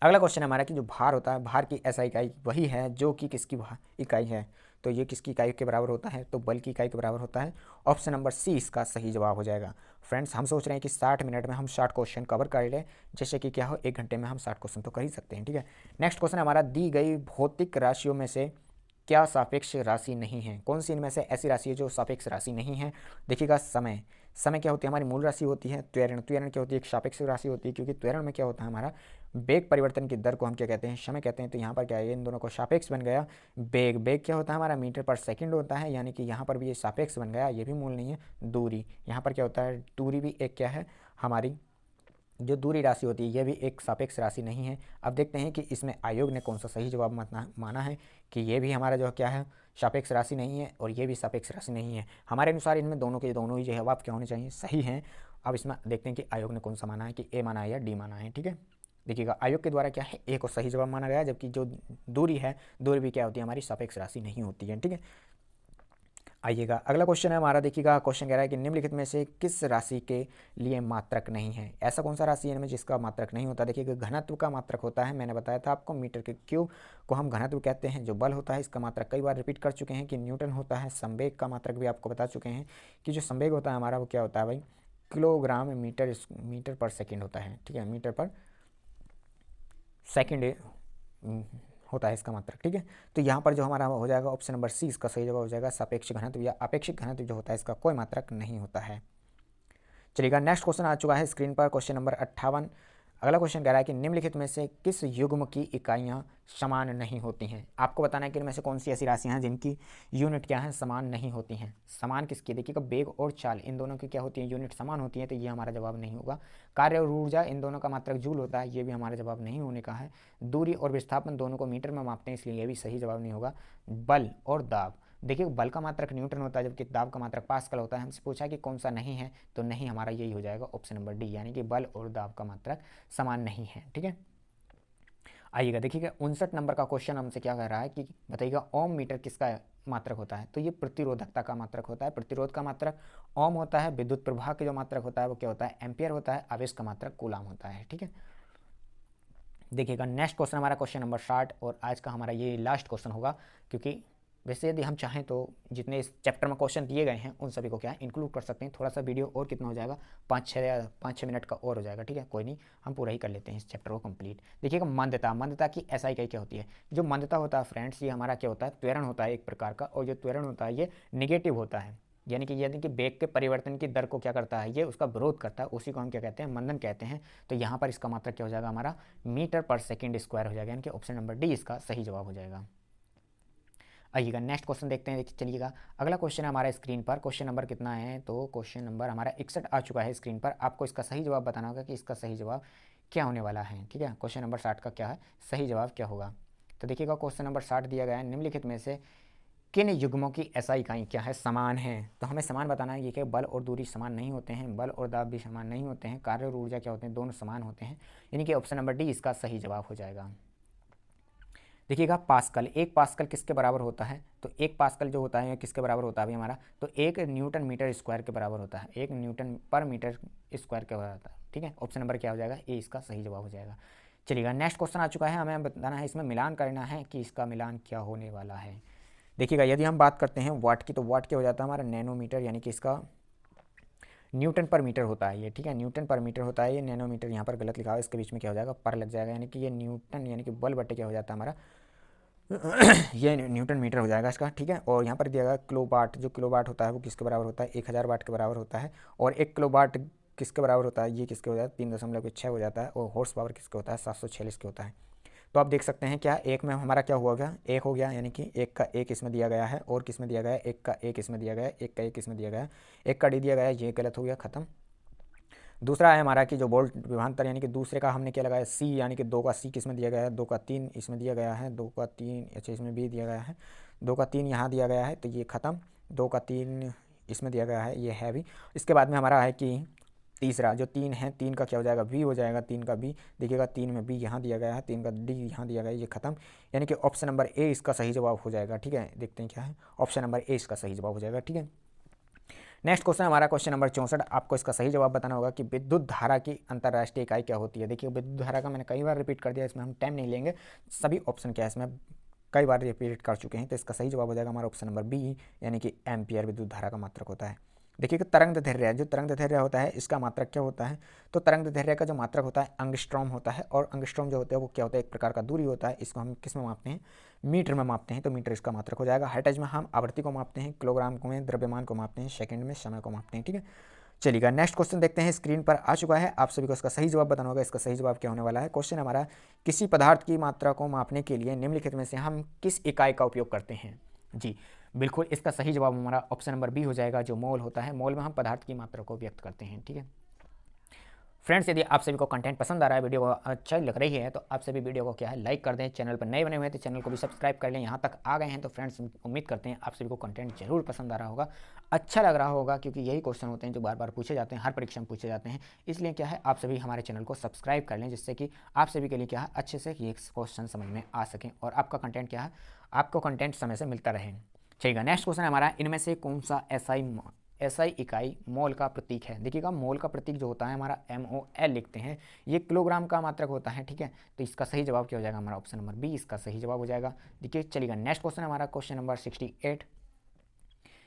अगला क्वेश्चन हमारा कि जो भार होता है, भार की ऐसा इकाई वही है जो कि किसकी इकाई है। तो ये किसकी इकाई के बराबर होता है? तो बल की इकाई के बराबर होता है। ऑप्शन नंबर सी इसका सही जवाब हो जाएगा। फ्रेंड्स, हम सोच रहे हैं कि 60 मिनट में हम 60 क्वेश्चन कवर कर लें, जैसे कि क्या हो 1 घंटे में हम 60 क्वेश्चन तो कर ही सकते हैं, ठीक है। नेक्स्ट क्वेश्चन हमारा, दी गई भौतिक राशियों में से क्या सापेक्ष राशि नहीं है? कौन सी इनमें से ऐसी राशि है जो सापेक्ष राशि नहीं है? देखिएगा समय, समय क्या होती है? हमारी मूल राशि होती है। त्वरण, त्वरण क्या होती है? एक सापेक्ष राशि होती है, क्योंकि त्वरण में क्या होता है हमारा वेग परिवर्तन की दर को हम क्या कहते हैं? समय कहते हैं। तो यहाँ पर क्या है, इन दोनों को सापेक्ष बन गया। वेग, वेग क्या होता है हमारा? मीटर पर सेकंड होता है, यानी कि यहाँ पर भी ये सापेक्ष बन गया। ये भी मूल नहीं है। दूरी, यहाँ पर क्या होता है? दूरी भी एक क्या है हमारी जो दूरी राशि होती है, यह भी एक सापेक्ष राशि नहीं है। अब देखते हैं कि इसमें आयोग ने कौन सा सही जवाब माना है कि ये भी हमारा जो क्या है सापेक्ष राशि नहीं है, और ये भी सापेक्ष राशि नहीं है। हमारे अनुसार इनमें दोनों के दोनों ही जवाब क्या होने चाहिए? सही हैं। अब इसमें देखते हैं कि आयोग ने कौन सा माना है, कि ए माना है या डी माना है, ठीक है। देखिएगा आयोग के द्वारा क्या है, ए को सही जवाब माना गया, जबकि जो दूरी है, दूरी भी क्या होती है हमारी? सापेक्ष राशि नहीं होती है, ठीक है। आइएगा अगला क्वेश्चन है हमारा। देखिएगा क्वेश्चन कह रहा है कि निम्नलिखित में से किस राशि के लिए मात्रक नहीं है? ऐसा कौन सा राशि है इनमें जिसका मात्रक नहीं होता? देखिएगा घनत्व का मात्रक होता है। मैंने बताया था आपको, मीटर के क्यूब को हम घनत्व कहते हैं। जो बल होता है इसका मात्रक कई बार रिपीट कर चुके हैं कि न्यूटन होता है। संवेग का मात्रक भी आपको बता चुके हैं कि जो संवेग होता है हमारा वो क्या होता है भाई? किलोग्राम मीटर पर सेकेंड होता है, ठीक है। मीटर पर सेकेंड होता है इसका मात्रक, ठीक है। तो यहाँ पर जो हमारा हो जाएगा ऑप्शन नंबर सी इसका सही जवाब हो जाएगा। सापेक्ष घनत्व या अपेक्षित घनत्व जो होता है इसका कोई मात्रक नहीं होता है। चलिएगा नेक्स्ट क्वेश्चन आ चुका है स्क्रीन पर, क्वेश्चन नंबर 58। अगला क्वेश्चन कह रहा है कि निम्नलिखित में से किस युग्म की इकाइयाँ समान नहीं होती हैं? आपको बताना है कि इनमें से कौन सी ऐसी राशियाँ हैं जिनकी यूनिट क्या है? समान नहीं होती हैं। समान किसकी? देखिएगा वेग और चाल, इन दोनों की क्या होती है? यूनिट समान होती है, तो ये हमारा जवाब नहीं होगा। कार्य और ऊर्जा, इन दोनों का मात्रक जूल होता है, ये भी हमारा जवाब नहीं होने का है। दूरी और विस्थापन दोनों को मीटर में मापते हैं, इसलिए ये भी सही जवाब नहीं होगा। बल और दाब, देखिए बल का मात्रक न्यूटन होता है जबकि दाब का मात्रक पास्कल होता है। हमसे पूछा कि कौन सा नहीं है, तो नहीं हमारा यही हो जाएगा ऑप्शन नंबर डी, यानी कि बल और दाब का मात्रक समान नहीं है। ठीक है, आइएगा देखिएगा 59 नंबर का क्वेश्चन हमसे क्या कह रहा है कि बताइएगा ओम मीटर किसका मात्रक होता है। तो ये प्रतिरोधकता का मात्रक होता है, प्रतिरोध का मात्रक ओम होता है, विद्युत प्रवाह का जो मात्रक होता है वो क्या होता है, एम्पियर होता है, आवेश का मात्रक कूलाम होता है। ठीक है, देखिएगा नेक्स्ट क्वेश्चन हमारा क्वेश्चन नंबर 60 और आज का हमारा ये लास्ट क्वेश्चन होगा, क्योंकि वैसे यदि हम चाहें तो जितने इस चैप्टर में क्वेश्चन दिए गए हैं उन सभी को क्या है इंक्लूड कर सकते हैं। थोड़ा सा वीडियो और कितना हो जाएगा, 5-6 मिनट का और हो जाएगा। ठीक है, कोई नहीं, हम पूरा ही कर लेते हैं इस चैप्टर को कंप्लीट। देखिएगा मंदता, मंदता की ऐसा ही क्या होती है। जो मंदता होता है फ्रेंड्स, ये हमारा क्या होता है, त्वरण होता है एक प्रकार का, और जो त्वरण होता है ये निगेटिव होता है, यानी कि वेग के परिवर्तन की दर को क्या करता है, ये उसका विरोध करता है, उसी को हम क्या कहते हैं, मंदन कहते हैं। तो यहाँ पर इसका मात्रक क्या हो जाएगा हमारा, मीटर पर सेकेंड स्क्वायर हो जाएगा, यानी कि ऑप्शन नंबर डी इसका सही जवाब हो जाएगा। आइएगा नेक्स्ट क्वेश्चन देखते हैं। चलिएगा अगला क्वेश्चन है हमारा स्क्रीन पर, क्वेश्चन नंबर कितना है, तो क्वेश्चन नंबर हमारा 61 आ चुका है स्क्रीन पर। आपको इसका सही जवाब बताना होगा कि इसका सही जवाब क्या होने वाला है। ठीक है, क्वेश्चन नंबर 60 का क्या है, सही जवाब क्या होगा। तो देखिएगा क्वेश्चन नंबर 60 दिया गया है, निम्नलिखित में से किन युग्मों की ऐसा इकाई क्या है, समान है। तो हमें समान बताना है, ये कि बल और दूरी समान नहीं होते हैं, बल और दाब भी समान नहीं होते हैं, कार्य और ऊर्जा क्या होते हैं, दोनों समान होते हैं, यानी कि ऑप्शन नंबर डी इसका सही जवाब हो जाएगा। देखिएगा पास्कल, एक पास्कल किसके बराबर होता है, तो एक पास्कल जो होता है किसके बराबर होता है अभी हमारा, तो एक न्यूटन मीटर स्क्वायर के बराबर होता है, एक न्यूटन पर मीटर स्क्वायर के बराबर होता है। ठीक है, ऑप्शन नंबर क्या हो जाएगा, ए इसका सही जवाब हो जाएगा। चलिएगा नेक्स्ट क्वेश्चन आ चुका है, हमें बताना है, इसमें मिलान करना है कि इसका मिलान क्या होने वाला है। देखिएगा यदि हम बात करते हैं वाट की, तो वाट क्या हो जाता है हमारा नैनोमीटर, यानी कि इसका न्यूटन पर मीटर होता है ये। ठीक है, न्यूटन पर मीटर होता है ये, नैनोमीटर यहाँ पर गलत लिखा हुआ है, इसके बीच में क्या हो जाएगा, पर लग जाएगा, यानी कि ये न्यूटन यानी कि बल बटे क्या हो जाता है हमारा ये न्यूटन मीटर हो जाएगा इसका। ठीक है, और यहाँ पर दिया गया किलोवाट, जो किलोवाट होता है वो किसके बराबर होता है, 1000 वाट के बराबर होता है, और 1 किलोवाट किसके बराबर होता है, ये किसके हो जाता है, 3.6 हो जाता है, और हॉर्स पावर किसके होता है, 746 के होता है। तो आप देख सकते हैं क्या एक में हमारा क्या हुआ गया, एक हो गया, यानी कि एक का एक इसमें दिया गया है, और किस में दिया गया है, एक का एक इसमें दिया गया है, एक का एक इसमें दिया गया है, एक का डी दिया गया है, ये गलत हो गया, खत्म। दूसरा है हमारा कि जो वोल्ट विभवांतर, यानी कि दूसरे का हमने क्या लगाया सी, यानी कि 2 का सी किस में दिया गया है, 2 का 3 इसमें दिया गया है, 2 का 3 अच्छा इसमें भी दिया गया है, 2 का 3 यहाँ दिया गया है, तो ये खत्म, 2 का 3 इसमें दिया गया है, ये है भी। इसके बाद में हमारा है कि तीसरा जो 3 है, 3 का क्या हो जाएगा, बी हो जाएगा, 3 का बी, देखिएगा 3 में बी यहाँ दिया गया है, 3 का डी यहाँ दिया गया है, ये खत्म, यानी कि ऑप्शन नंबर ए इसका सही जवाब हो जाएगा। ठीक है, देखते हैं क्या है, ऑप्शन नंबर ए इसका सही जवाब हो जाएगा। ठीक है, नेक्स्ट क्वेश्चन हमारा क्वेश्चन नंबर 64, आपको इसका सही जवाब बताना होगा कि विद्युत धारा की अंतर्राष्ट्रीय इकाई क्या होती है। देखिए विद्युत धारा का मैंने कई बार रिपीट कर दिया, इसमें हम टाइम नहीं लेंगे, सभी ऑप्शन क्या है इसमें कई बार रिपीट कर चुके हैं, तो इसका सही जवाब हो जाएगा हमारा ऑप्शन नंबर बी, यानी कि एम्पियर विद्युत धारा का मात्रक होता है। देखिए कि तरंग दैर्घ्य, जो तरंग दैर्घ्य होता है इसका मात्रक क्या होता है, तो तरंग दैर्घ्य का जो मात्रक होता है एंगस्ट्रॉम होता है, और एंगस्ट्रॉम जो होता है वो क्या होता है, एक प्रकार का दूरी होता है, इसको हम किस में मापते हैं, मीटर में मापते हैं, तो मीटर इसका मात्रक हो जाएगा। हर्ट्ज में हम आवृत्ति को मापते हैं, किलोग्राम को में द्रव्यमान को मापते हैं, सेकंड में समय को मापते हैं। ठीक है, चलिएगा नेक्स्ट क्वेश्चन देखते हैं, स्क्रीन पर आ चुका है, आप सभी को इसका सही जवाब बताना होगा, इसका सही जवाब क्या होने वाला है। क्वेश्चन हमारा, किसी पदार्थ की मात्रा को मापने के लिए निम्नलिखित में से हम किस इकाई का उपयोग करते हैं। जी बिल्कुल, इसका सही जवाब हमारा ऑप्शन नंबर बी हो जाएगा, जो मोल होता है, मोल में हम पदार्थ की मात्रा को व्यक्त करते हैं। ठीक है फ्रेंड्स, यदि आप सभी को कंटेंट पसंद आ रहा है, वीडियो को अच्छा लग रही है, तो आप सभी वीडियो को क्या है लाइक कर दें, चैनल पर नए बने हुए हैं तो चैनल को भी सब्सक्राइब कर लें। यहाँ तक आ गए हैं तो फ्रेंड्स उम्मीद करते हैं आप सभी को कंटेंट जरूर पसंद आ रहा होगा, अच्छा लग रहा होगा, क्योंकि यही क्वेश्चन होते हैं जो बार बार पूछे जाते हैं, हर परीक्षा में पूछे जाते हैं। इसलिए क्या है आप सभी हमारे चैनल को सब्सक्राइब कर लें, जिससे कि आप सभी के लिए क्या है अच्छे से ये क्वेश्चन समझ में आ सकें, और आपका कंटेंट क्या है, आपको कंटेंट समय से मिलता रहे। चलिएगा नेक्स्ट क्वेश्चन हमारा, इनमें से कौन सा एसआई इकाई मोल का प्रतीक है। देखिएगा मोल का प्रतीक जो होता है हमारा MOL लिखते हैं, ये किलोग्राम का मात्रक होता है। ठीक है, तो इसका सही जवाब क्या हो जाएगा हमारा ऑप्शन नंबर बी, इसका सही जवाब हो जाएगा। देखिए चलिएगा नेक्स्ट क्वेश्चन हमारा क्वेश्चन नंबर 68,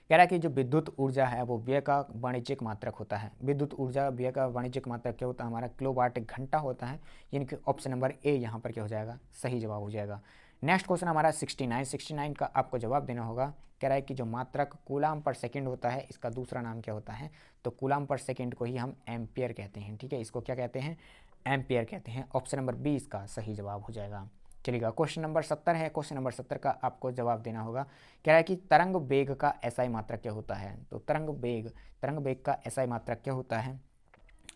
कह रहा है कि जो विद्युत ऊर्जा है वो व्यय का वाणिज्यिक मात्रक होता है। विद्युत ऊर्जा व्यय का वाणिज्यिक मात्रक क्या होता है हमारा, किलोवाट घंटा होता है, यानी कि ऑप्शन नंबर ए यहाँ पर क्या हो जाएगा, सही जवाब हो जाएगा। नेक्स्ट क्वेश्चन हमारा 69 का आपको जवाब देना होगा। कह रहा है कि जो मात्रक कूलाम पर सेकंड होता है इसका दूसरा नाम क्या होता है, तो कूलाम पर सेकंड को ही हम एम्पियर कहते हैं। ठीक है, इसको क्या कहते हैं, एम्पियर कहते हैं। ऑप्शन नंबर बी इसका सही जवाब हो जाएगा। चलिएगा क्वेश्चन नंबर 70 है, क्वेश्चन नंबर 70 का आपको जवाब देना होगा। कह रहा है कि तरंग वेग का एसआई मात्रक क्या होता है, तो तरंग वेग का एसआई मात्रक क्या होता है,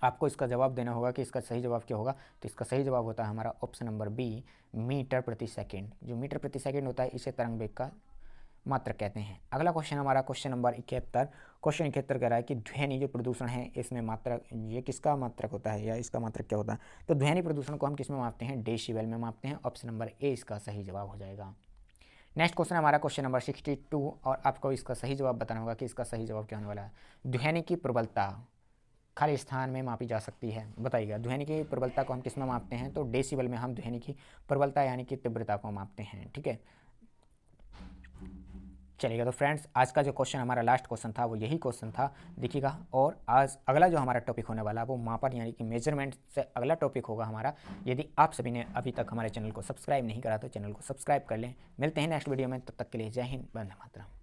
आपको इसका जवाब देना होगा कि इसका सही जवाब क्या होगा। तो इसका सही जवाब होता है हमारा ऑप्शन नंबर बी, मीटर प्रति सेकंड। जो मीटर प्रति सेकंड होता है इसे तरंग वेग का मात्रक कहते हैं। अगला क्वेश्चन हमारा क्वेश्चन नंबर 71। क्वेश्चन 71 कह रहा है कि ध्वनि जो प्रदूषण है इसमें मात्रक, ये किसका मात्रक होता है या इसका मात्रक क्या होता है? तो ध्वनि प्रदूषण को हम किस में मापते हैं? डेसिबल में मापते हैं। ऑप्शन नंबर ए इसका सही जवाब हो जाएगा। नेक्स्ट क्वेश्चन हमारा क्वेश्चन नंबर 62 और आपको इसका सही जवाब बताना होगा कि इसका सही जवाब क्या होने वाला है। ध्वनि की प्रबलता खाली स्थान में मापी जा सकती है, बताइएगा। ध्वनि की प्रबलता को हम किस में मापते हैं? तो डेसिबल में हम ध्वनि की प्रबलता यानी कि तीव्रता को मापते हैं, ठीक है। चलिएगा, तो फ्रेंड्स आज का जो क्वेश्चन हमारा लास्ट क्वेश्चन था वो यही क्वेश्चन था, देखिएगा। और आज अगला जो हमारा टॉपिक होने वाला है वो मापन यानी कि मेजरमेंट से अगला टॉपिक होगा हमारा। यदि आप सभी ने अभी तक हमारे चैनल को सब्सक्राइब नहीं करा तो चैनल को सब्सक्राइब कर लें। मिलते हैं नेक्स्ट वीडियो में, तब तक के लिए जय हिंद, वंदे मातरम।